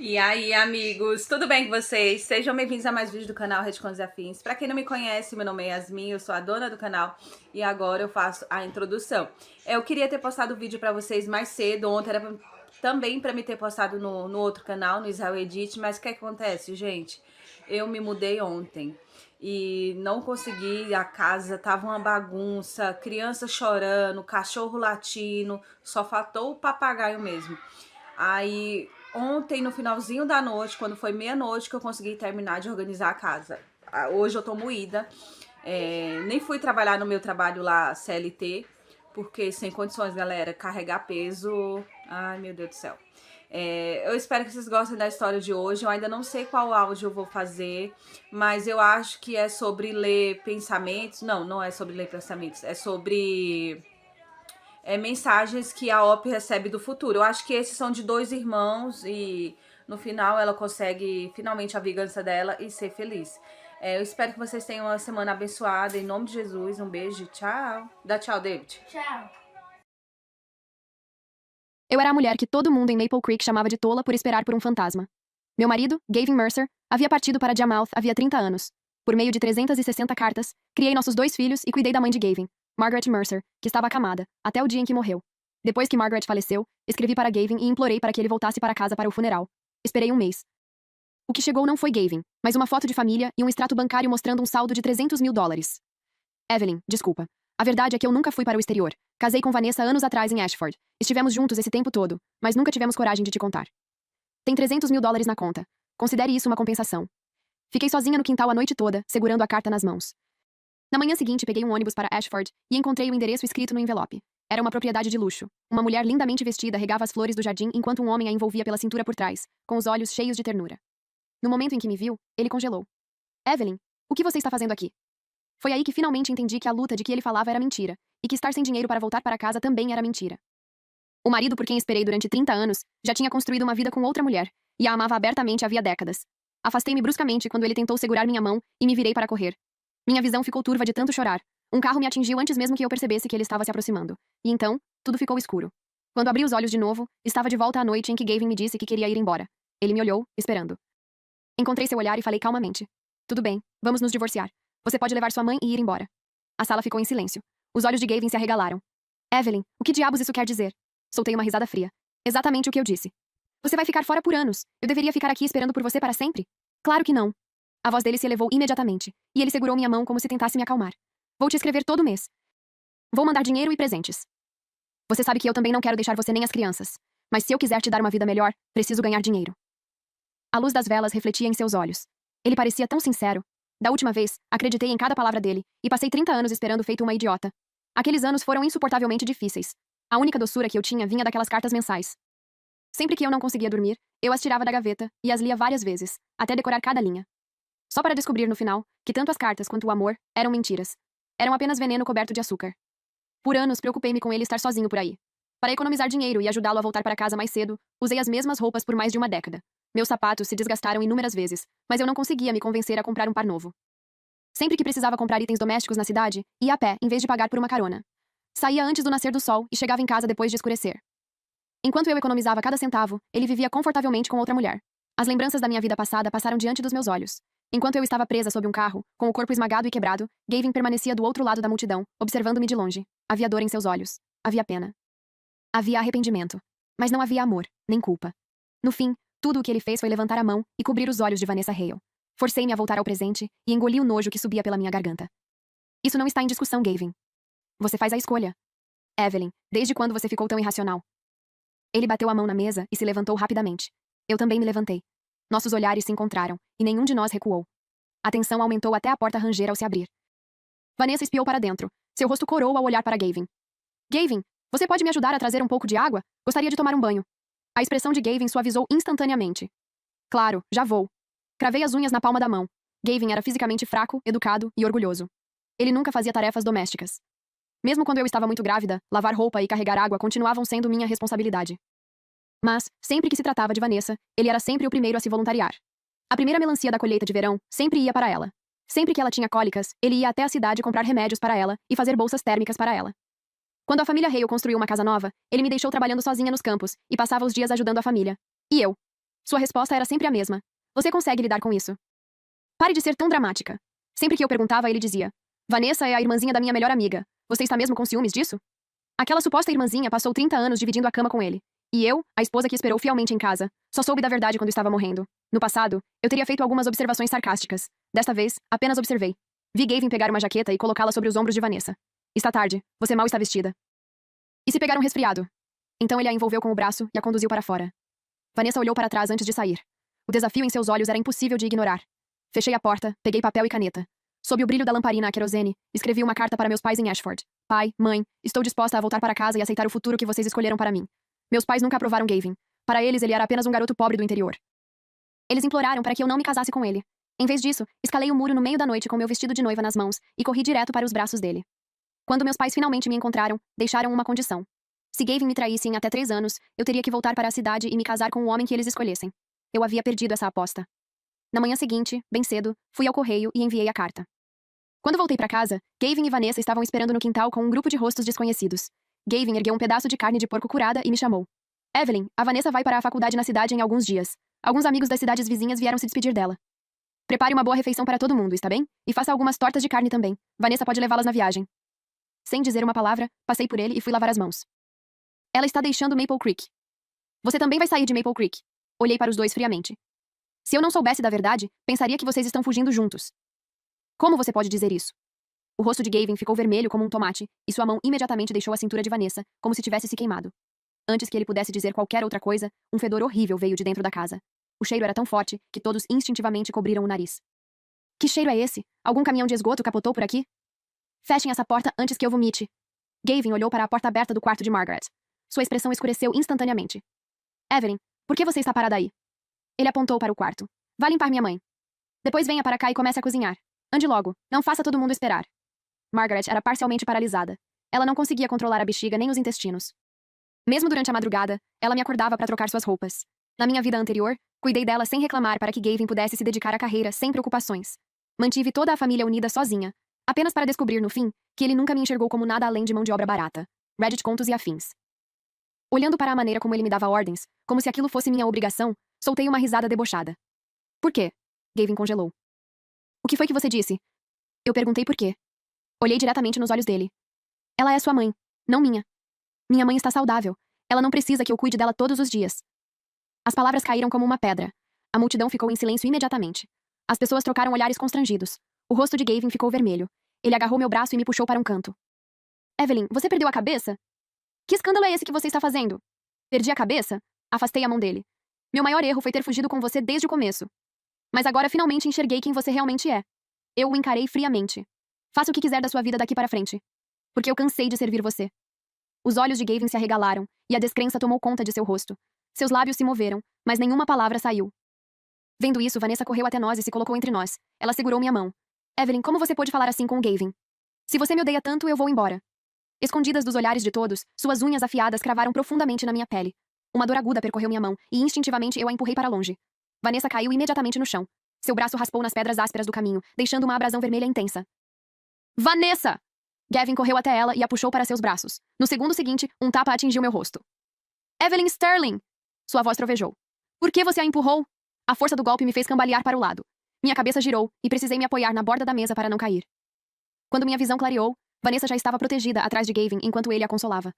E aí, amigos, tudo bem com vocês? Sejam bem-vindos a mais vídeos do canal Rede Contos e Afins. Pra quem não me conhece, meu nome é Yasmin, eu sou a dona do canal e agora eu faço a introdução. Eu queria ter postado o vídeo pra vocês mais cedo, ontem era também pra me ter postado no outro canal, no Israel Edit, mas o que acontece, gente? Eu me mudei ontem e não consegui, a casa tava uma bagunça, criança chorando, cachorro latindo, só faltou o papagaio mesmo. Aí, ontem, no finalzinho da noite, quando foi meia-noite, que eu consegui terminar de organizar a casa. Hoje eu tô moída. Nem fui trabalhar no meu trabalho lá, CLT, porque sem condições, galera, carregar peso. Ai, meu Deus do céu. Eu espero que vocês gostem da história de hoje. Eu ainda não sei qual áudio eu vou fazer, mas eu acho que é sobre ler pensamentos. Não, não é sobre ler pensamentos, é sobre mensagens que a Op recebe do futuro. Eu acho que esses são de dois irmãos e no final ela consegue finalmente a vingança dela e ser feliz. Eu espero que vocês tenham uma semana abençoada. Em nome de Jesus, um beijo, tchau. Dá tchau, David. Tchau. Eu era a mulher que todo mundo em Maple Creek chamava de tola por esperar por um fantasma. Meu marido, Gavin Mercer, havia partido para Jamouth havia 30 anos. Por meio de 360 cartas, criei nossos 2 filhos e cuidei da mãe de Gavin, Margaret Mercer, que estava acamada, até o dia em que morreu. Depois que Margaret faleceu, escrevi para Gavin e implorei para que ele voltasse para casa para o funeral. Esperei um mês. O que chegou não foi Gavin, mas uma foto de família e um extrato bancário mostrando um saldo de $300.000. Evelyn, desculpa. A verdade é que eu nunca fui para o exterior. Casei com Vanessa anos atrás em Ashford. Estivemos juntos esse tempo todo, mas nunca tivemos coragem de te contar. Tem $300.000 na conta. Considere isso uma compensação. Fiquei sozinha no quintal a noite toda, segurando a carta nas mãos. Na manhã seguinte, peguei um ônibus para Ashford e encontrei o endereço escrito no envelope. Era uma propriedade de luxo. Uma mulher lindamente vestida regava as flores do jardim enquanto um homem a envolvia pela cintura por trás, com os olhos cheios de ternura. No momento em que me viu, ele congelou. Evelyn, o que você está fazendo aqui? Foi aí que finalmente entendi que a luta de que ele falava era mentira, e que estar sem dinheiro para voltar para casa também era mentira. O marido por quem esperei durante 30 anos já tinha construído uma vida com outra mulher, e a amava abertamente havia décadas. Afastei-me bruscamente quando ele tentou segurar minha mão e me virei para correr. Minha visão ficou turva de tanto chorar. Um carro me atingiu antes mesmo que eu percebesse que ele estava se aproximando. E então, tudo ficou escuro. Quando abri os olhos de novo, estava de volta à noite em que Gavin me disse que queria ir embora. Ele me olhou, esperando. Encontrei seu olhar e falei calmamente. Tudo bem, vamos nos divorciar. Você pode levar sua mãe e ir embora. A sala ficou em silêncio. Os olhos de Gavin se arregalaram. Evelyn, o que diabos isso quer dizer? Soltei uma risada fria. Exatamente o que eu disse. Você vai ficar fora por anos. Eu deveria ficar aqui esperando por você para sempre? Claro que não. A voz dele se elevou imediatamente, e ele segurou minha mão como se tentasse me acalmar. Vou te escrever todo mês. Vou mandar dinheiro e presentes. Você sabe que eu também não quero deixar você nem as crianças. Mas se eu quiser te dar uma vida melhor, preciso ganhar dinheiro. A luz das velas refletia em seus olhos. Ele parecia tão sincero. Da última vez, acreditei em cada palavra dele, e passei 30 anos esperando feito uma idiota. Aqueles anos foram insuportavelmente difíceis. A única doçura que eu tinha vinha daquelas cartas mensais. Sempre que eu não conseguia dormir, eu as tirava da gaveta e as lia várias vezes, até decorar cada linha. Só para descobrir no final que tanto as cartas quanto o amor eram mentiras. Eram apenas veneno coberto de açúcar. Por anos, preocupei-me com ele estar sozinho por aí. Para economizar dinheiro e ajudá-lo a voltar para casa mais cedo, usei as mesmas roupas por mais de uma década. Meus sapatos se desgastaram inúmeras vezes, mas eu não conseguia me convencer a comprar um par novo. Sempre que precisava comprar itens domésticos na cidade, ia a pé, em vez de pagar por uma carona. Saía antes do nascer do sol e chegava em casa depois de escurecer. Enquanto eu economizava cada centavo, ele vivia confortavelmente com outra mulher. As lembranças da minha vida passada passaram diante dos meus olhos. Enquanto eu estava presa sob um carro, com o corpo esmagado e quebrado, Gavin permanecia do outro lado da multidão, observando-me de longe. Havia dor em seus olhos. Havia pena. Havia arrependimento. Mas não havia amor, nem culpa. No fim, tudo o que ele fez foi levantar a mão e cobrir os olhos de Vanessa Hale. Forcei-me a voltar ao presente e engoli o nojo que subia pela minha garganta. Isso não está em discussão, Gavin. Você faz a escolha. Evelyn, desde quando você ficou tão irracional? Ele bateu a mão na mesa e se levantou rapidamente. Eu também me levantei. Nossos olhares se encontraram, e nenhum de nós recuou. A tensão aumentou até a porta ranger ao se abrir. Vanessa espiou para dentro. Seu rosto corou ao olhar para Gavin. Gavin, você pode me ajudar a trazer um pouco de água? Gostaria de tomar um banho. A expressão de Gavin suavizou instantaneamente. Claro, já vou. Cravei as unhas na palma da mão. Gavin era fisicamente fraco, educado e orgulhoso. Ele nunca fazia tarefas domésticas. Mesmo quando eu estava muito grávida, lavar roupa e carregar água continuavam sendo minha responsabilidade. Mas, sempre que se tratava de Vanessa, ele era sempre o primeiro a se voluntariar. A primeira melancia da colheita de verão sempre ia para ela. Sempre que ela tinha cólicas, ele ia até a cidade comprar remédios para ela e fazer bolsas térmicas para ela. Quando a família Hale construiu uma casa nova, ele me deixou trabalhando sozinha nos campos e passava os dias ajudando a família. E eu? Sua resposta era sempre a mesma. Você consegue lidar com isso. Pare de ser tão dramática. Sempre que eu perguntava, ele dizia: Vanessa é a irmãzinha da minha melhor amiga. Você está mesmo com ciúmes disso? Aquela suposta irmãzinha passou 30 anos dividindo a cama com ele. E eu, a esposa que esperou fielmente em casa, só soube da verdade quando estava morrendo. No passado, eu teria feito algumas observações sarcásticas. Desta vez, apenas observei. Vi Gavin pegar uma jaqueta e colocá-la sobre os ombros de Vanessa. Está tarde. Você mal está vestida. E se pegar um resfriado? Então ele a envolveu com o braço e a conduziu para fora. Vanessa olhou para trás antes de sair. O desafio em seus olhos era impossível de ignorar. Fechei a porta, peguei papel e caneta. Sob o brilho da lamparina a querosene, escrevi uma carta para meus pais em Ashford. Pai, mãe, estou disposta a voltar para casa e aceitar o futuro que vocês escolheram para mim. Meus pais nunca aprovaram Gavin. Para eles, ele era apenas um garoto pobre do interior. Eles imploraram para que eu não me casasse com ele. Em vez disso, escalei o muro no meio da noite com meu vestido de noiva nas mãos e corri direto para os braços dele. Quando meus pais finalmente me encontraram, deixaram uma condição. Se Gavin me traísse em até 3 anos, eu teria que voltar para a cidade e me casar com o homem que eles escolhessem. Eu havia perdido essa aposta. Na manhã seguinte, bem cedo, fui ao correio e enviei a carta. Quando voltei para casa, Gavin e Vanessa estavam esperando no quintal com um grupo de rostos desconhecidos. Gavin ergueu um pedaço de carne de porco curada e me chamou. Evelyn, a Vanessa vai para a faculdade na cidade em alguns dias. Alguns amigos das cidades vizinhas vieram se despedir dela. Prepare uma boa refeição para todo mundo, está bem? E faça algumas tortas de carne também. Vanessa pode levá-las na viagem. Sem dizer uma palavra, passei por ele e fui lavar as mãos. Ela está deixando Maple Creek. Você também vai sair de Maple Creek. Olhei para os dois friamente. Se eu não soubesse da verdade, pensaria que vocês estão fugindo juntos. Como você pode dizer isso? O rosto de Gavin ficou vermelho como um tomate, e sua mão imediatamente deixou a cintura de Vanessa, como se tivesse se queimado. Antes que ele pudesse dizer qualquer outra coisa, um fedor horrível veio de dentro da casa. O cheiro era tão forte que todos instintivamente cobriram o nariz. Que cheiro é esse? Algum caminhão de esgoto capotou por aqui? Fechem essa porta antes que eu vomite. Gavin olhou para a porta aberta do quarto de Margaret. Sua expressão escureceu instantaneamente. Evelyn, por que você está parada aí? Ele apontou para o quarto. Vá limpar minha mãe. Depois venha para cá e comece a cozinhar. Ande logo, não faça todo mundo esperar. Margaret era parcialmente paralisada. Ela não conseguia controlar a bexiga nem os intestinos. Mesmo durante a madrugada, ela me acordava para trocar suas roupas. Na minha vida anterior, cuidei dela sem reclamar para que Gavin pudesse se dedicar à carreira sem preocupações. Mantive toda a família unida sozinha, apenas para descobrir no fim que ele nunca me enxergou como nada além de mão de obra barata. Reddit Contos e Afins. Olhando para a maneira como ele me dava ordens, como se aquilo fosse minha obrigação, soltei uma risada debochada. Por quê? Gavin congelou. O que foi que você disse? Eu perguntei por quê. Olhei diretamente nos olhos dele. Ela é sua mãe, não minha. Minha mãe está saudável. Ela não precisa que eu cuide dela todos os dias. As palavras caíram como uma pedra. A multidão ficou em silêncio imediatamente. As pessoas trocaram olhares constrangidos. O rosto de Gavin ficou vermelho. Ele agarrou meu braço e me puxou para um canto. Evelyn, você perdeu a cabeça? Que escândalo é esse que você está fazendo? Perdi a cabeça? Afastei a mão dele. Meu maior erro foi ter fugido com você desde o começo. Mas agora finalmente enxerguei quem você realmente é. Eu o encarei friamente. Faça o que quiser da sua vida daqui para frente. Porque eu cansei de servir você. Os olhos de Gavin se arregalaram, e a descrença tomou conta de seu rosto. Seus lábios se moveram, mas nenhuma palavra saiu. Vendo isso, Vanessa correu até nós e se colocou entre nós. Ela segurou minha mão. Evelyn, como você pôde falar assim com o Gavin? Se você me odeia tanto, eu vou embora. Escondidas dos olhares de todos, suas unhas afiadas cravaram profundamente na minha pele. Uma dor aguda percorreu minha mão, e instintivamente eu a empurrei para longe. Vanessa caiu imediatamente no chão. Seu braço raspou nas pedras ásperas do caminho, deixando uma abrasão vermelha intensa. Vanessa! Gavin correu até ela e a puxou para seus braços. No segundo seguinte, um tapa atingiu meu rosto. Evelyn Sterling! Sua voz trovejou. Por que você a empurrou? A força do golpe me fez cambalear para o lado. Minha cabeça girou, e precisei me apoiar na borda da mesa para não cair. Quando minha visão clareou, Vanessa já estava protegida atrás de Gavin enquanto ele a consolava.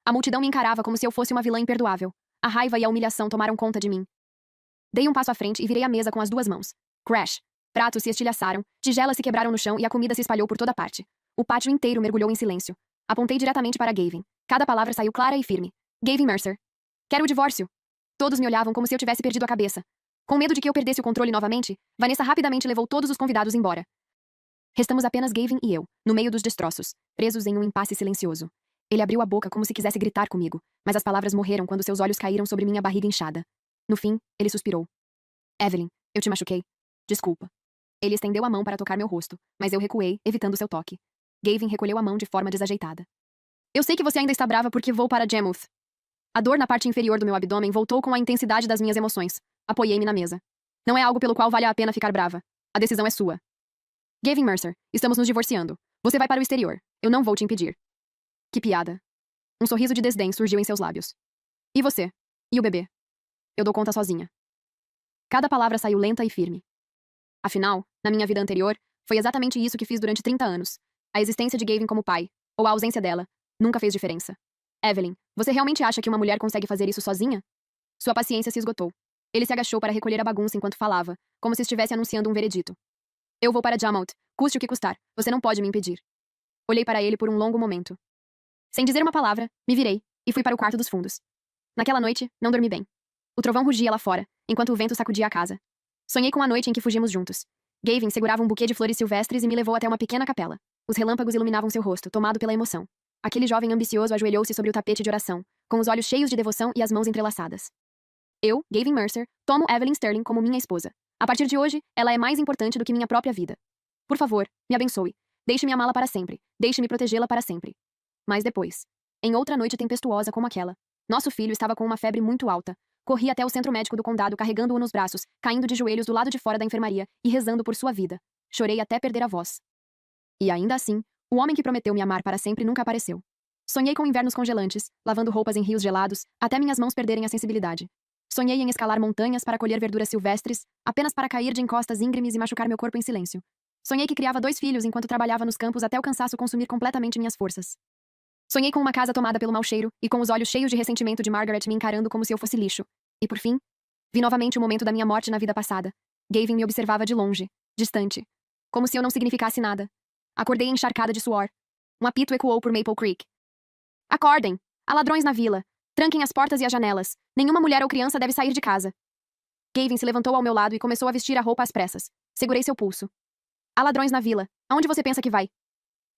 A multidão me encarava como se eu fosse uma vilã imperdoável. A raiva e a humilhação tomaram conta de mim. Dei um passo à frente e virei a mesa com as 2 mãos. Crash! Pratos se estilhaçaram, tigelas se quebraram no chão e a comida se espalhou por toda parte. O pátio inteiro mergulhou em silêncio. Apontei diretamente para Gavin. Cada palavra saiu clara e firme. Gavin Mercer. Quero o divórcio. Todos me olhavam como se eu tivesse perdido a cabeça. Com medo de que eu perdesse o controle novamente, Vanessa rapidamente levou todos os convidados embora. Restamos apenas Gavin e eu, no meio dos destroços, presos em um impasse silencioso. Ele abriu a boca como se quisesse gritar comigo, mas as palavras morreram quando seus olhos caíram sobre minha barriga inchada. No fim, ele suspirou. Evelyn, eu te machuquei. Desculpa. Ele estendeu a mão para tocar meu rosto, mas eu recuei, evitando seu toque. Gavin recolheu a mão de forma desajeitada. Eu sei que você ainda está brava porque vou para Jarmuth. A dor na parte inferior do meu abdômen voltou com a intensidade das minhas emoções. Apoiei-me na mesa. Não é algo pelo qual vale a pena ficar brava. A decisão é sua. Gavin Mercer, estamos nos divorciando. Você vai para o exterior. Eu não vou te impedir. Que piada. Um sorriso de desdém surgiu em seus lábios. E você? E o bebê? Eu dou conta sozinha. Cada palavra saiu lenta e firme. Afinal, na minha vida anterior, foi exatamente isso que fiz durante 30 anos. A existência de Gavin como pai, ou a ausência dela, nunca fez diferença. Evelyn, você realmente acha que uma mulher consegue fazer isso sozinha? Sua paciência se esgotou. Ele se agachou para recolher a bagunça enquanto falava, como se estivesse anunciando um veredito. Eu vou para Jamalt, custe o que custar, você não pode me impedir. Olhei para ele por um longo momento. Sem dizer uma palavra, me virei e fui para o quarto dos fundos. Naquela noite, não dormi bem. O trovão rugia lá fora, enquanto o vento sacudia a casa. Sonhei com a noite em que fugimos juntos. Gavin segurava um buquê de flores silvestres e me levou até uma pequena capela. Os relâmpagos iluminavam seu rosto, tomado pela emoção. Aquele jovem ambicioso ajoelhou-se sobre o tapete de oração, com os olhos cheios de devoção e as mãos entrelaçadas. Eu, Gavin Mercer, tomo Evelyn Sterling como minha esposa. A partir de hoje, ela é mais importante do que minha própria vida. Por favor, me abençoe. Deixe-me amá-la para sempre. Deixe-me protegê-la para sempre. Mas depois, em outra noite tempestuosa como aquela, nosso filho estava com uma febre muito alta. Corri até o centro médico do condado carregando-o nos braços, caindo de joelhos do lado de fora da enfermaria e rezando por sua vida. Chorei até perder a voz. E ainda assim, o homem que prometeu me amar para sempre nunca apareceu. Sonhei com invernos congelantes, lavando roupas em rios gelados, até minhas mãos perderem a sensibilidade. Sonhei em escalar montanhas para colher verduras silvestres, apenas para cair de encostas íngremes e machucar meu corpo em silêncio. Sonhei que criava 2 filhos enquanto trabalhava nos campos até o cansaço consumir completamente minhas forças. Sonhei com uma casa tomada pelo mau cheiro e com os olhos cheios de ressentimento de Margaret me encarando como se eu fosse lixo. E por fim, vi novamente o momento da minha morte na vida passada. Gavin me observava de longe, distante, como se eu não significasse nada. Acordei encharcada de suor. Um apito ecoou por Maple Creek. Acordem! Há ladrões na vila. Tranquem as portas e as janelas. Nenhuma mulher ou criança deve sair de casa. Gavin se levantou ao meu lado e começou a vestir a roupa às pressas. Segurei seu pulso. Há ladrões na vila. Aonde você pensa que vai?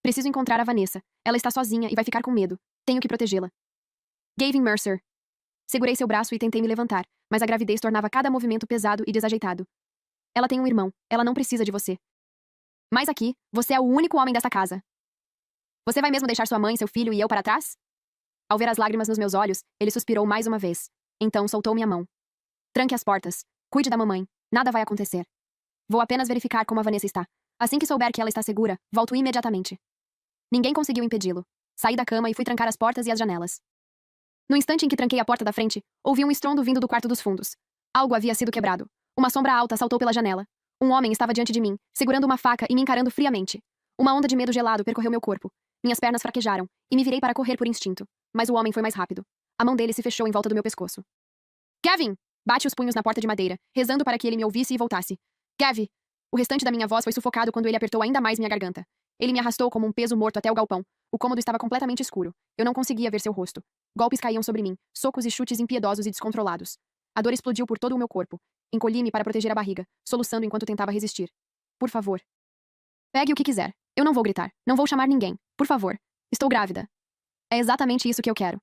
Preciso encontrar a Vanessa. Ela está sozinha e vai ficar com medo. Tenho que protegê-la. Gavin Mercer. Segurei seu braço e tentei me levantar, mas a gravidez tornava cada movimento pesado e desajeitado. Ela tem um irmão. Ela não precisa de você. Mas aqui, você é o único homem desta casa. Você vai mesmo deixar sua mãe, seu filho e eu para trás? Ao ver as lágrimas nos meus olhos, ele suspirou mais uma vez. Então soltou minha mão. Tranque as portas. Cuide da mamãe. Nada vai acontecer. Vou apenas verificar como a Vanessa está. Assim que souber que ela está segura, volto imediatamente. Ninguém conseguiu impedi-lo. Saí da cama e fui trancar as portas e as janelas. No instante em que tranquei a porta da frente, ouvi um estrondo vindo do quarto dos fundos. Algo havia sido quebrado. Uma sombra alta saltou pela janela. Um homem estava diante de mim, segurando uma faca e me encarando friamente. Uma onda de medo gelado percorreu meu corpo. Minhas pernas fraquejaram, e me virei para correr por instinto. Mas o homem foi mais rápido. A mão dele se fechou em volta do meu pescoço. Gavin! Bate os punhos na porta de madeira, rezando para que ele me ouvisse e voltasse. Gavin! O restante da minha voz foi sufocado quando ele apertou ainda mais minha garganta. Ele me arrastou como um peso morto até o galpão. O cômodo estava completamente escuro. Eu não conseguia ver seu rosto. Golpes caíam sobre mim, socos e chutes impiedosos e descontrolados. A dor explodiu por todo o meu corpo. Encolhi-me para proteger a barriga, soluçando enquanto tentava resistir. Por favor. Pegue o que quiser. Eu não vou gritar. Não vou chamar ninguém. Por favor. Estou grávida. É exatamente isso que eu quero.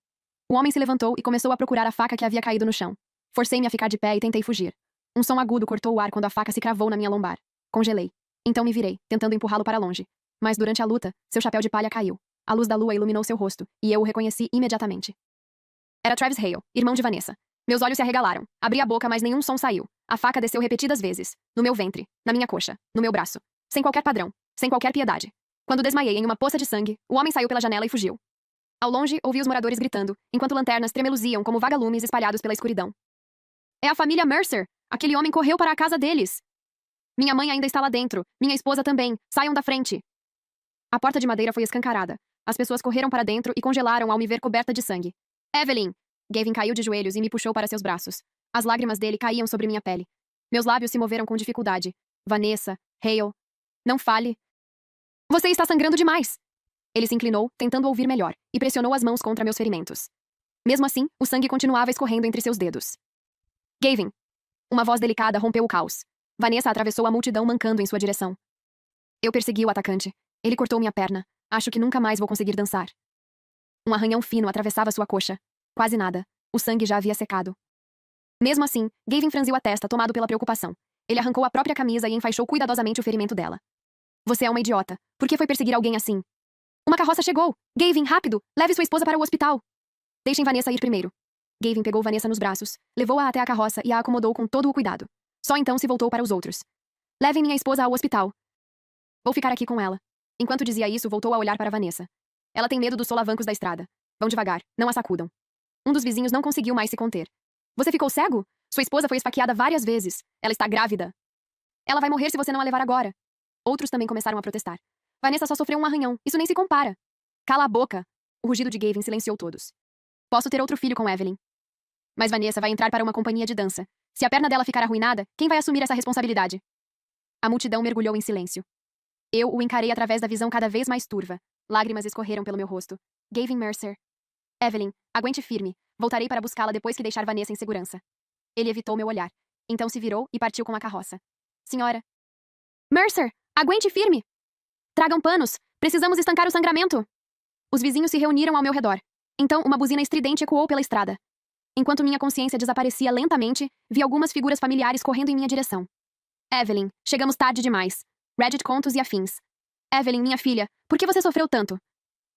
O homem se levantou e começou a procurar a faca que havia caído no chão. Forcei-me a ficar de pé e tentei fugir. Um som agudo cortou o ar quando a faca se cravou na minha lombar. Congelei. Então me virei, tentando empurrá-lo para longe. Mas durante a luta, seu chapéu de palha caiu. A luz da lua iluminou seu rosto, e eu o reconheci imediatamente. Era Travis Hale, irmão de Vanessa. Meus olhos se arregalaram. Abri a boca, mas nenhum som saiu. A faca desceu repetidas vezes. No meu ventre, na minha coxa, no meu braço. Sem qualquer padrão, sem qualquer piedade. Quando desmaiei em uma poça de sangue, o homem saiu pela janela e fugiu. Ao longe, ouvi os moradores gritando, enquanto lanternas tremeluziam como vagalumes espalhados pela escuridão. É a família Mercer! Aquele homem correu para a casa deles! Minha mãe ainda está lá dentro. Minha esposa também. Saiam da frente! A porta de madeira foi escancarada. As pessoas correram para dentro e congelaram ao me ver coberta de sangue. Evelyn! Gavin caiu de joelhos e me puxou para seus braços. As lágrimas dele caíam sobre minha pele. Meus lábios se moveram com dificuldade. Vanessa, Hale. Não fale. Você está sangrando demais! Ele se inclinou, tentando ouvir melhor, e pressionou as mãos contra meus ferimentos. Mesmo assim, o sangue continuava escorrendo entre seus dedos. Gavin! Uma voz delicada rompeu o caos. Vanessa atravessou a multidão mancando em sua direção. Eu persegui o atacante. Ele cortou minha perna. Acho que nunca mais vou conseguir dançar. Um arranhão fino atravessava sua coxa. Quase nada. O sangue já havia secado. Mesmo assim, Gavin franziu a testa, tomado pela preocupação. Ele arrancou a própria camisa e enfaixou cuidadosamente o ferimento dela. Você é uma idiota. Por que foi perseguir alguém assim? Uma carroça chegou! Gavin, rápido! Leve sua esposa para o hospital! Deixem Vanessa ir primeiro. Gavin pegou Vanessa nos braços, levou-a até a carroça e a acomodou com todo o cuidado. Só então se voltou para os outros. Levem minha esposa ao hospital. Vou ficar aqui com ela. Enquanto dizia isso, voltou a olhar para Vanessa. Ela tem medo dos solavancos da estrada. Vão devagar, não a sacudam. Um dos vizinhos não conseguiu mais se conter. Você ficou cego? Sua esposa foi esfaqueada várias vezes. Ela está grávida. Ela vai morrer se você não a levar agora. Outros também começaram a protestar. Vanessa só sofreu um arranhão. Isso nem se compara. Cala a boca. O rugido de Gavin silenciou todos. Posso ter outro filho com Evelyn. Mas Vanessa vai entrar para uma companhia de dança. Se a perna dela ficar arruinada, quem vai assumir essa responsabilidade? A multidão mergulhou em silêncio. Eu o encarei através da visão cada vez mais turva. Lágrimas escorreram pelo meu rosto. Gavin Mercer. Evelyn, aguente firme. Voltarei para buscá-la depois que deixar Vanessa em segurança. Ele evitou meu olhar. Então se virou e partiu com a carroça. Senhora. Mercer, aguente firme! Tragam panos. Precisamos estancar o sangramento. Os vizinhos se reuniram ao meu redor. Então uma buzina estridente ecoou pela estrada. Enquanto minha consciência desaparecia lentamente, vi algumas figuras familiares correndo em minha direção. Evelyn, chegamos tarde demais. Reddit Contos e afins. Evelyn, minha filha, por que você sofreu tanto?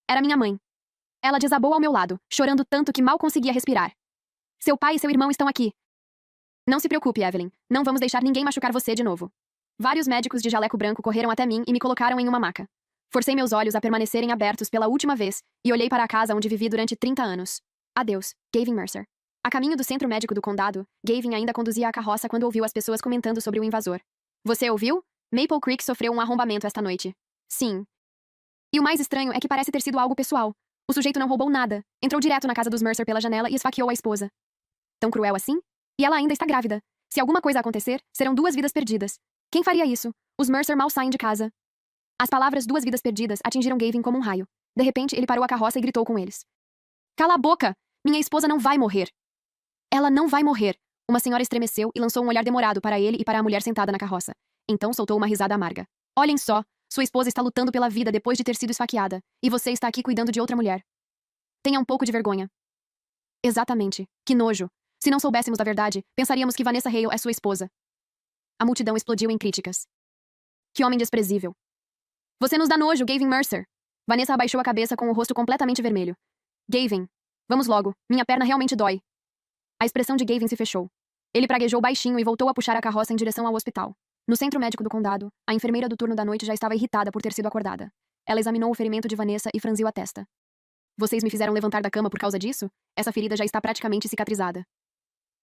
Era minha mãe. Ela desabou ao meu lado, chorando tanto que mal conseguia respirar. Seu pai e seu irmão estão aqui. Não se preocupe, Evelyn. Não vamos deixar ninguém machucar você de novo. Vários médicos de jaleco branco correram até mim e me colocaram em uma maca. Forcei meus olhos a permanecerem abertos pela última vez e olhei para a casa onde vivi durante 30 anos. Adeus, Gavin Mercer. A caminho do centro médico do condado, Gavin ainda conduzia a carroça quando ouviu as pessoas comentando sobre o invasor. Você ouviu? Maple Creek sofreu um arrombamento esta noite. Sim. E o mais estranho é que parece ter sido algo pessoal. O sujeito não roubou nada, entrou direto na casa dos Mercer pela janela e esfaqueou a esposa. Tão cruel assim? E ela ainda está grávida. Se alguma coisa acontecer, serão 2 vidas perdidas. Quem faria isso? Os Mercer mal saem de casa. As palavras 2 vidas perdidas atingiram Gavin como um raio. De repente, ele parou a carroça e gritou com eles. Cala a boca! Minha esposa não vai morrer! Ela não vai morrer! Uma senhora estremeceu e lançou um olhar demorado para ele e para a mulher sentada na carroça. Então soltou uma risada amarga. Olhem só! Sua esposa está lutando pela vida depois de ter sido esfaqueada. E você está aqui cuidando de outra mulher. Tenha um pouco de vergonha. Exatamente. Que nojo. Se não soubéssemos da verdade, pensaríamos que Vanessa Hale é sua esposa. A multidão explodiu em críticas. Que homem desprezível. Você nos dá nojo, Gavin Mercer. Vanessa abaixou a cabeça com o rosto completamente vermelho. Gavin. Vamos logo. Minha perna realmente dói. A expressão de Gavin se fechou. Ele praguejou baixinho e voltou a puxar a carroça em direção ao hospital. No centro médico do condado, a enfermeira do turno da noite já estava irritada por ter sido acordada. Ela examinou o ferimento de Vanessa e franziu a testa. Vocês me fizeram levantar da cama por causa disso? Essa ferida já está praticamente cicatrizada.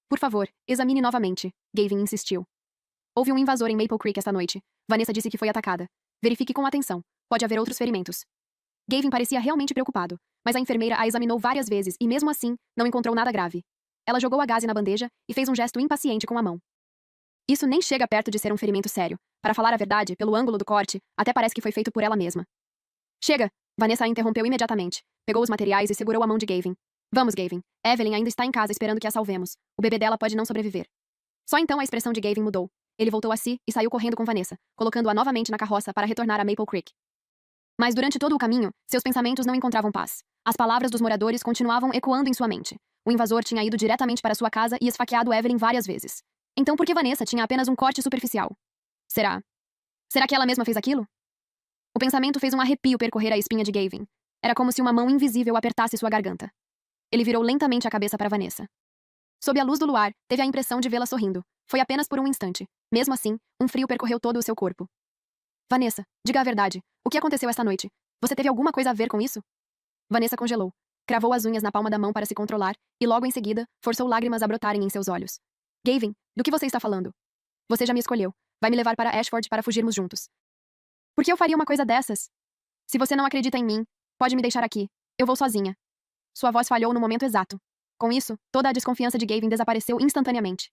Por favor, examine novamente, Gavin insistiu. Houve um invasor em Maple Creek esta noite. Vanessa disse que foi atacada. Verifique com atenção. Pode haver outros ferimentos. Gavin parecia realmente preocupado, mas a enfermeira a examinou várias vezes e, mesmo assim, não encontrou nada grave. Ela jogou a gaze na bandeja e fez um gesto impaciente com a mão. Isso nem chega perto de ser um ferimento sério. Para falar a verdade, pelo ângulo do corte, até parece que foi feito por ela mesma. Chega! Vanessa a interrompeu imediatamente. Pegou os materiais e segurou a mão de Gavin. Vamos, Gavin. Evelyn ainda está em casa esperando que a salvemos. O bebê dela pode não sobreviver. Só então a expressão de Gavin mudou. Ele voltou a si e saiu correndo com Vanessa, colocando-a novamente na carroça para retornar a Maple Creek. Mas durante todo o caminho, seus pensamentos não encontravam paz. As palavras dos moradores continuavam ecoando em sua mente. O invasor tinha ido diretamente para sua casa e esfaqueado Evelyn várias vezes. Então por que Vanessa tinha apenas um corte superficial? Será? Será que ela mesma fez aquilo? O pensamento fez um arrepio percorrer a espinha de Gavin. Era como se uma mão invisível apertasse sua garganta. Ele virou lentamente a cabeça para Vanessa. Sob a luz do luar, teve a impressão de vê-la sorrindo. Foi apenas por um instante. Mesmo assim, um frio percorreu todo o seu corpo. Vanessa, diga a verdade. O que aconteceu esta noite? Você teve alguma coisa a ver com isso? Vanessa congelou. Cravou as unhas na palma da mão para se controlar e, logo em seguida, forçou lágrimas a brotarem em seus olhos. Gavin, do que você está falando? Você já me escolheu. Vai me levar para Ashford para fugirmos juntos. Por que eu faria uma coisa dessas? Se você não acredita em mim, pode me deixar aqui. Eu vou sozinha. Sua voz falhou no momento exato. Com isso, toda a desconfiança de Gavin desapareceu instantaneamente.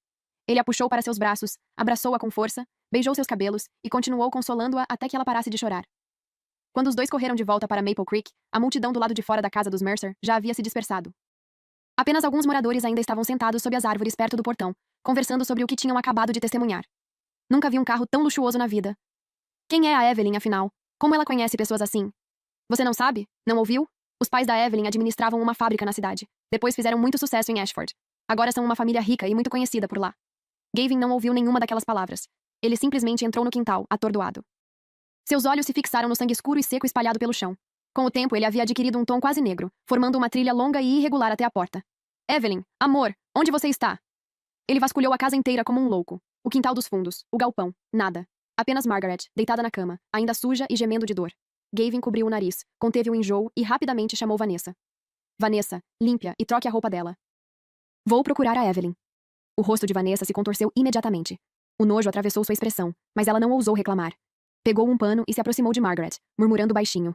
Ele a puxou para seus braços, abraçou-a com força, beijou seus cabelos e continuou consolando-a até que ela parasse de chorar. Quando os dois correram de volta para Maple Creek, a multidão do lado de fora da casa dos Mercer já havia se dispersado. Apenas alguns moradores ainda estavam sentados sob as árvores perto do portão, conversando sobre o que tinham acabado de testemunhar. Nunca vi um carro tão luxuoso na vida. Quem é a Evelyn, afinal? Como ela conhece pessoas assim? Você não sabe? Não ouviu? Os pais da Evelyn administravam uma fábrica na cidade. Depois fizeram muito sucesso em Ashford. Agora são uma família rica e muito conhecida por lá. Gavin não ouviu nenhuma daquelas palavras. Ele simplesmente entrou no quintal, atordoado. Seus olhos se fixaram no sangue escuro e seco espalhado pelo chão. Com o tempo, ele havia adquirido um tom quase negro, formando uma trilha longa e irregular até a porta. Evelyn, amor, onde você está? Ele vasculhou a casa inteira como um louco. O quintal dos fundos, o galpão, nada. Apenas Margaret, deitada na cama, ainda suja e gemendo de dor. Gavin cobriu o nariz, conteve o enjoo e rapidamente chamou Vanessa. Vanessa, limpe-a e troque a roupa dela. Vou procurar a Evelyn. O rosto de Vanessa se contorceu imediatamente. O nojo atravessou sua expressão, mas ela não ousou reclamar. Pegou um pano e se aproximou de Margaret, murmurando baixinho.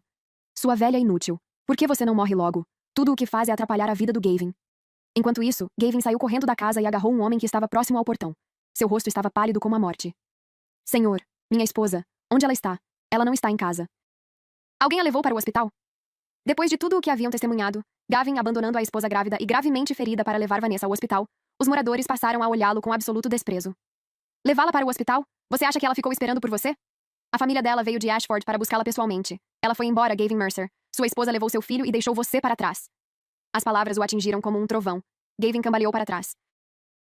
Sua velha inútil. Por que você não morre logo? Tudo o que faz é atrapalhar a vida do Gavin. Enquanto isso, Gavin saiu correndo da casa e agarrou um homem que estava próximo ao portão. Seu rosto estava pálido como a morte. Senhor, minha esposa, onde ela está? Ela não está em casa. Alguém a levou para o hospital? Depois de tudo o que haviam testemunhado, Gavin abandonando a esposa grávida e gravemente ferida para levar Vanessa ao hospital, os moradores passaram a olhá-lo com absoluto desprezo. Levá-la para o hospital? Você acha que ela ficou esperando por você? A família dela veio de Ashford para buscá-la pessoalmente. Ela foi embora, Gavin Mercer. Sua esposa levou seu filho e deixou você para trás. As palavras o atingiram como um trovão. Gavin cambaleou para trás.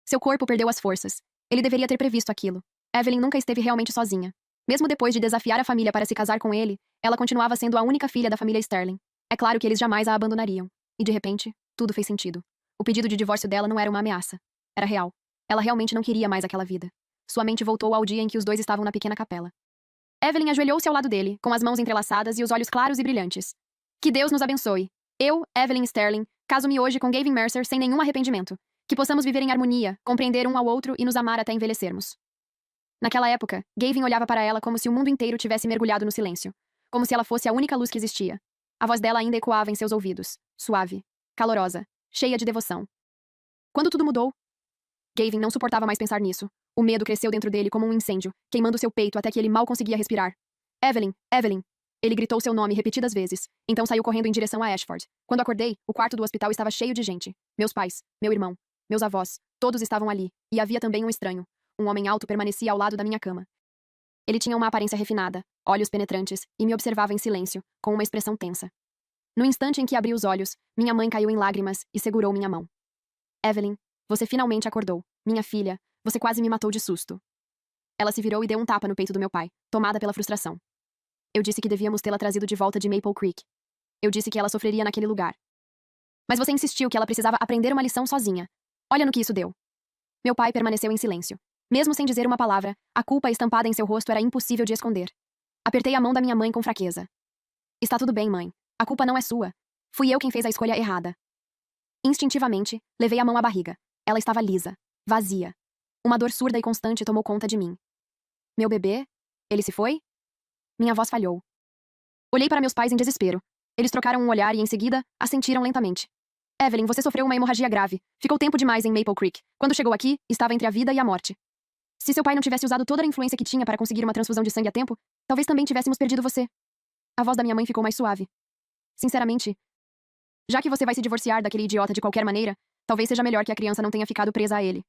Seu corpo perdeu as forças. Ele deveria ter previsto aquilo. Evelyn nunca esteve realmente sozinha. Mesmo depois de desafiar a família para se casar com ele, ela continuava sendo a única filha da família Sterling. É claro que eles jamais a abandonariam. E de repente, tudo fez sentido. O pedido de divórcio dela não era uma ameaça. Era real. Ela realmente não queria mais aquela vida. Sua mente voltou ao dia em que os dois estavam na pequena capela. Evelyn ajoelhou-se ao lado dele, com as mãos entrelaçadas e os olhos claros e brilhantes. Que Deus nos abençoe. Eu, Evelyn Sterling, caso-me hoje com Gavin Mercer sem nenhum arrependimento. Que possamos viver em harmonia, compreender um ao outro e nos amar até envelhecermos. Naquela época, Gavin olhava para ela como se o mundo inteiro tivesse mergulhado no silêncio. Como se ela fosse a única luz que existia. A voz dela ainda ecoava em seus ouvidos, suave, calorosa, cheia de devoção. Quando tudo mudou, Gavin não suportava mais pensar nisso. O medo cresceu dentro dele como um incêndio, queimando seu peito até que ele mal conseguia respirar. Evelyn, Evelyn! Ele gritou seu nome repetidas vezes, então saiu correndo em direção a Ashford. Quando acordei, o quarto do hospital estava cheio de gente. Meus pais, meu irmão, meus avós, todos estavam ali, e havia também um estranho. Um homem alto permanecia ao lado da minha cama. Ele tinha uma aparência refinada, olhos penetrantes, e me observava em silêncio, com uma expressão tensa. No instante em que abri os olhos, minha mãe caiu em lágrimas e segurou minha mão. Evelyn, você finalmente acordou. Minha filha, você quase me matou de susto. Ela se virou e deu um tapa no peito do meu pai, tomada pela frustração. Eu disse que devíamos tê-la trazido de volta de Maple Creek. Eu disse que ela sofreria naquele lugar. Mas você insistiu que ela precisava aprender uma lição sozinha. Olha no que isso deu. Meu pai permaneceu em silêncio. Mesmo sem dizer uma palavra, a culpa estampada em seu rosto era impossível de esconder. Apertei a mão da minha mãe com fraqueza. Está tudo bem, mãe. A culpa não é sua. Fui eu quem fez a escolha errada. Instintivamente, levei a mão à barriga. Ela estava lisa, vazia. Uma dor surda e constante tomou conta de mim. Meu bebê? Ele se foi? Minha voz falhou. Olhei para meus pais em desespero. Eles trocaram um olhar e, em seguida, assentiram lentamente. Evelyn, você sofreu uma hemorragia grave. Ficou tempo demais em Maple Creek. Quando chegou aqui, estava entre a vida e a morte. Se seu pai não tivesse usado toda a influência que tinha para conseguir uma transfusão de sangue a tempo, talvez também tivéssemos perdido você. A voz da minha mãe ficou mais suave. Sinceramente, já que você vai se divorciar daquele idiota de qualquer maneira, talvez seja melhor que a criança não tenha ficado presa a ele.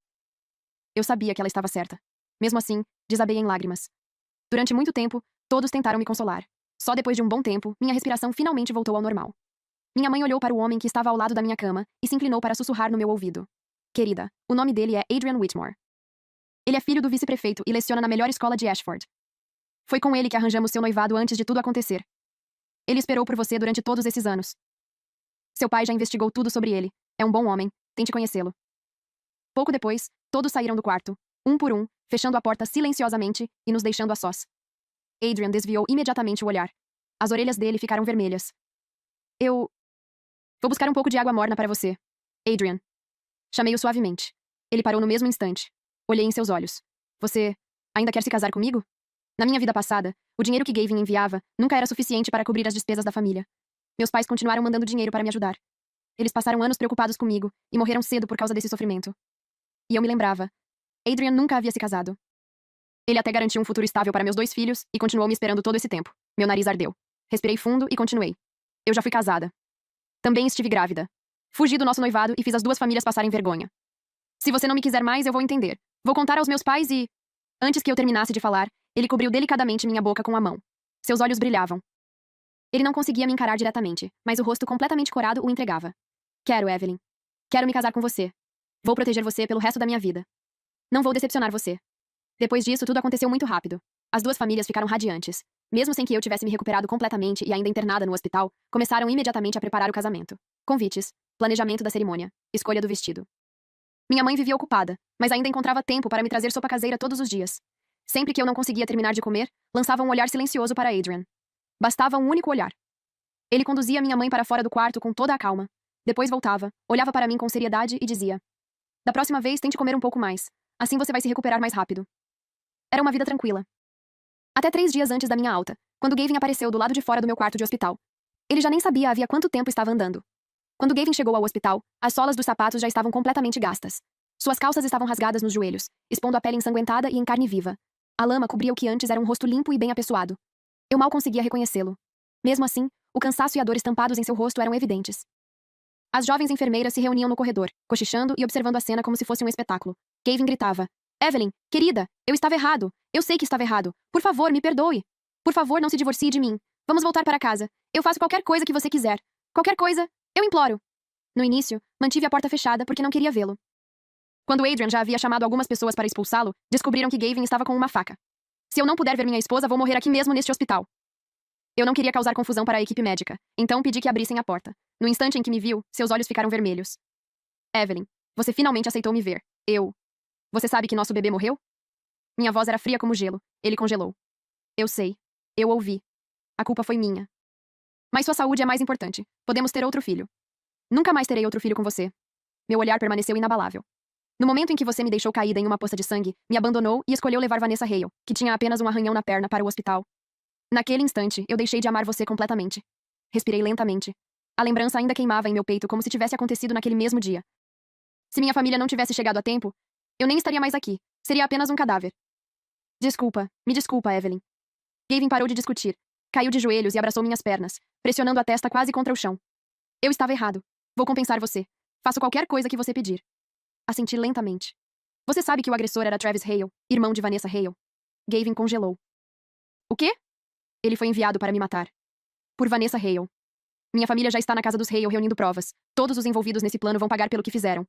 Eu sabia que ela estava certa. Mesmo assim, desabei em lágrimas. Durante muito tempo, todos tentaram me consolar. Só depois de um bom tempo, minha respiração finalmente voltou ao normal. Minha mãe olhou para o homem que estava ao lado da minha cama e se inclinou para sussurrar no meu ouvido. Querida, o nome dele é Adrian Whitmore. Ele é filho do vice-prefeito e leciona na melhor escola de Ashford. Foi com ele que arranjamos seu noivado antes de tudo acontecer. Ele esperou por você durante todos esses anos. Seu pai já investigou tudo sobre ele. É um bom homem. Tente conhecê-lo. Pouco depois, todos saíram do quarto, um por um, fechando a porta silenciosamente e nos deixando a sós. Adrian desviou imediatamente o olhar. As orelhas dele ficaram vermelhas. Eu... Vou buscar um pouco de água morna para você. Adrian. Chamei-o suavemente. Ele parou no mesmo instante. Olhei em seus olhos. Você ainda quer se casar comigo? Na minha vida passada, o dinheiro que Gavin enviava nunca era suficiente para cobrir as despesas da família. Meus pais continuaram mandando dinheiro para me ajudar. Eles passaram anos preocupados comigo e morreram cedo por causa desse sofrimento. E eu me lembrava. Adrian nunca havia se casado. Ele até garantiu um futuro estável para meus 2 filhos e continuou me esperando todo esse tempo. Meu nariz ardeu. Respirei fundo e continuei. Eu já fui casada. Também estive grávida. Fugi do nosso noivado e fiz as 2 famílias passarem vergonha. Se você não me quiser mais, eu vou entender. Vou contar aos meus pais e... Antes que eu terminasse de falar, ele cobriu delicadamente minha boca com a mão. Seus olhos brilhavam. Ele não conseguia me encarar diretamente, mas o rosto completamente corado o entregava. Quero, Evelyn. Quero me casar com você. Vou proteger você pelo resto da minha vida. Não vou decepcionar você. Depois disso, tudo aconteceu muito rápido. As 2 famílias ficaram radiantes. Mesmo sem que eu tivesse me recuperado completamente e ainda internada no hospital, começaram imediatamente a preparar o casamento. Convites, planejamento da cerimônia, escolha do vestido. Minha mãe vivia ocupada, mas ainda encontrava tempo para me trazer sopa caseira todos os dias. Sempre que eu não conseguia terminar de comer, lançava um olhar silencioso para Adrian. Bastava um único olhar. Ele conduzia minha mãe para fora do quarto com toda a calma. Depois voltava, olhava para mim com seriedade e dizia: Da próxima vez, tente comer um pouco mais. Assim você vai se recuperar mais rápido. Era uma vida tranquila. Até 3 dias antes da minha alta, quando Gavin apareceu do lado de fora do meu quarto de hospital. Ele já nem sabia havia quanto tempo estava andando. Quando Gavin chegou ao hospital, as solas dos sapatos já estavam completamente gastas. Suas calças estavam rasgadas nos joelhos, expondo a pele ensanguentada e em carne viva. A lama cobria o que antes era um rosto limpo e bem apessoado. Eu mal conseguia reconhecê-lo. Mesmo assim, o cansaço e a dor estampados em seu rosto eram evidentes. As jovens enfermeiras se reuniam no corredor, cochichando e observando a cena como se fosse um espetáculo. Gavin gritava: Evelyn, querida, eu estava errado. Eu sei que estava errado. Por favor, me perdoe. Por favor, não se divorcie de mim. Vamos voltar para casa. Eu faço qualquer coisa que você quiser. Qualquer coisa, eu imploro. No início, mantive a porta fechada porque não queria vê-lo. Quando Adrian já havia chamado algumas pessoas para expulsá-lo, descobriram que Gavin estava com uma faca. Se eu não puder ver minha esposa, vou morrer aqui mesmo neste hospital. Eu não queria causar confusão para a equipe médica, então pedi que abrissem a porta. No instante em que me viu, seus olhos ficaram vermelhos. Evelyn, você finalmente aceitou me ver. Você sabe que nosso bebê morreu? Minha voz era fria como gelo. Ele congelou. Eu sei. Eu ouvi. A culpa foi minha. Mas sua saúde é mais importante. Podemos ter outro filho. Nunca mais terei outro filho com você. Meu olhar permaneceu inabalável. No momento em que você me deixou caída em uma poça de sangue, me abandonou e escolheu levar Vanessa Hale, que tinha apenas um arranhão na perna, para o hospital. Naquele instante, eu deixei de amar você completamente. Respirei lentamente. A lembrança ainda queimava em meu peito como se tivesse acontecido naquele mesmo dia. Se minha família não tivesse chegado a tempo, eu nem estaria mais aqui. Seria apenas um cadáver. Me desculpa, Evelyn. Gavin parou de discutir. Caiu de joelhos e abraçou minhas pernas, pressionando a testa quase contra o chão. Eu estava errado. Vou compensar você. Faço qualquer coisa que você pedir. Assenti lentamente. Você sabe que o agressor era Travis Hale, irmão de Vanessa Hale. Gavin congelou. O quê? Ele foi enviado para me matar. Por Vanessa Hale. Minha família já está na casa dos Hale reunindo provas. Todos os envolvidos nesse plano vão pagar pelo que fizeram.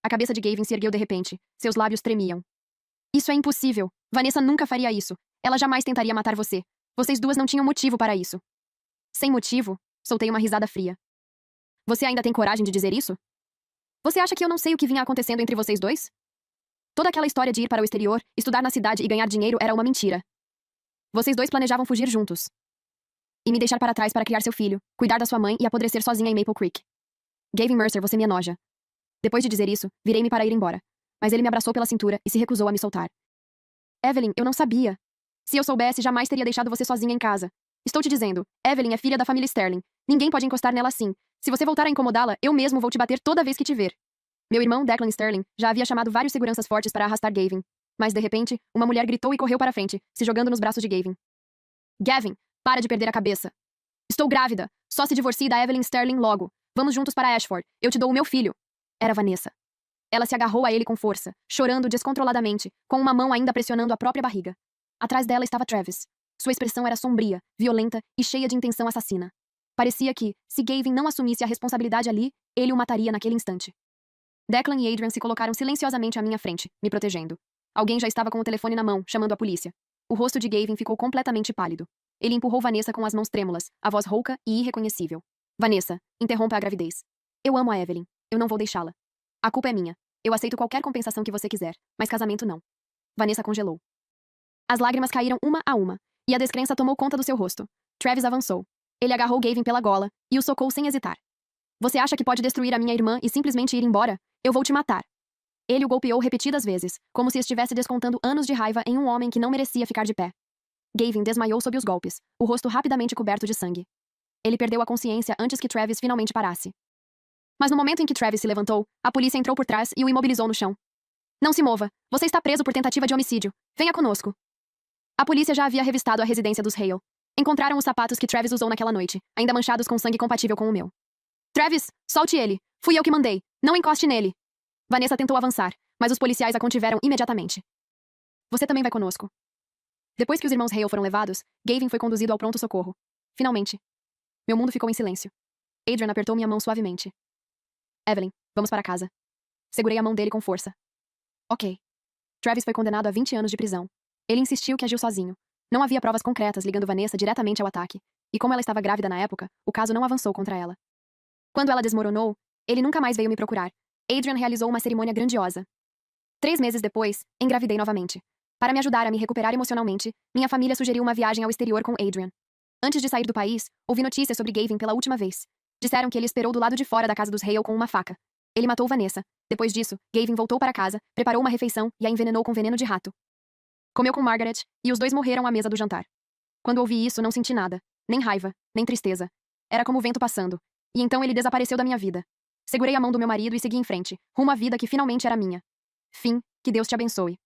A cabeça de Gavin se ergueu de repente. Seus lábios tremiam. Isso é impossível. Vanessa nunca faria isso. Ela jamais tentaria matar você. Vocês duas não tinham motivo para isso. Sem motivo? Soltei uma risada fria. Você ainda tem coragem de dizer isso? Você acha que eu não sei o que vinha acontecendo entre vocês dois? Toda aquela história de ir para o exterior, estudar na cidade e ganhar dinheiro era uma mentira. Vocês dois planejavam fugir juntos. E me deixar para trás para criar seu filho, cuidar da sua mãe e apodrecer sozinha em Maple Creek. Gavin Mercer, você me enoja. Depois de dizer isso, virei-me para ir embora. Mas ele me abraçou pela cintura e se recusou a me soltar. Evelyn, eu não sabia. Se eu soubesse, jamais teria deixado você sozinha em casa. Estou te dizendo, Evelyn é filha da família Sterling. Ninguém pode encostar nela assim. Se você voltar a incomodá-la, eu mesmo vou te bater toda vez que te ver. Meu irmão, Declan Sterling, já havia chamado vários seguranças fortes para arrastar Gavin. Mas, de repente, uma mulher gritou e correu para frente, se jogando nos braços de Gavin. Gavin, para de perder a cabeça. Estou grávida. Só se divorcie da Evelyn Sterling logo. Vamos juntos para Ashford. Eu te dou o meu filho. Era Vanessa. Ela se agarrou a ele com força, chorando descontroladamente, com uma mão ainda pressionando a própria barriga. Atrás dela estava Travis. Sua expressão era sombria, violenta e cheia de intenção assassina. Parecia que, se Gavin não assumisse a responsabilidade ali, ele o mataria naquele instante. Declan e Adrian se colocaram silenciosamente à minha frente, me protegendo. Alguém já estava com o telefone na mão, chamando a polícia. O rosto de Gavin ficou completamente pálido. Ele empurrou Vanessa com as mãos trêmulas, a voz rouca e irreconhecível. Vanessa, interrompa a gravidez. Eu amo a Evelyn. Eu não vou deixá-la. A culpa é minha. Eu aceito qualquer compensação que você quiser, mas casamento não. Vanessa congelou. As lágrimas caíram uma a uma, e a descrença tomou conta do seu rosto. Travis avançou. Ele agarrou Gavin pela gola e o socou sem hesitar. Você acha que pode destruir a minha irmã e simplesmente ir embora? Eu vou te matar. Ele o golpeou repetidas vezes, como se estivesse descontando anos de raiva em um homem que não merecia ficar de pé. Gavin desmaiou sob os golpes, o rosto rapidamente coberto de sangue. Ele perdeu a consciência antes que Travis finalmente parasse. Mas no momento em que Travis se levantou, a polícia entrou por trás e o imobilizou no chão. Não se mova. Você está preso por tentativa de homicídio. Venha conosco. A polícia já havia revistado a residência dos Hale. Encontraram os sapatos que Travis usou naquela noite, ainda manchados com sangue compatível com o meu. Travis, solte ele. Fui eu que mandei. Não encoste nele. Vanessa tentou avançar, mas os policiais a contiveram imediatamente. Você também vai conosco. Depois que os irmãos Hale foram levados, Gavin foi conduzido ao pronto-socorro. Finalmente. Meu mundo ficou em silêncio. Adrian apertou minha mão suavemente. Evelyn, vamos para casa. Segurei a mão dele com força. Ok. Travis foi condenado a 20 anos de prisão. Ele insistiu que agiu sozinho. Não havia provas concretas ligando Vanessa diretamente ao ataque, e como ela estava grávida na época, o caso não avançou contra ela. Quando ela desmoronou, ele nunca mais veio me procurar. Adrian realizou uma cerimônia grandiosa. 3 meses depois, engravidei novamente. Para me ajudar a me recuperar emocionalmente, minha família sugeriu uma viagem ao exterior com Adrian. Antes de sair do país, ouvi notícias sobre Gavin pela última vez. Disseram que ele esperou do lado de fora da casa dos Hale com uma faca. Ele matou Vanessa. Depois disso, Gavin voltou para casa, preparou uma refeição e a envenenou com veneno de rato. Comeu com Margaret, e os dois morreram à mesa do jantar. Quando ouvi isso, não senti nada. Nem raiva, nem tristeza. Era como o vento passando. E então ele desapareceu da minha vida. Segurei a mão do meu marido e segui em frente, rumo à vida que finalmente era minha. Fim, que Deus te abençoe.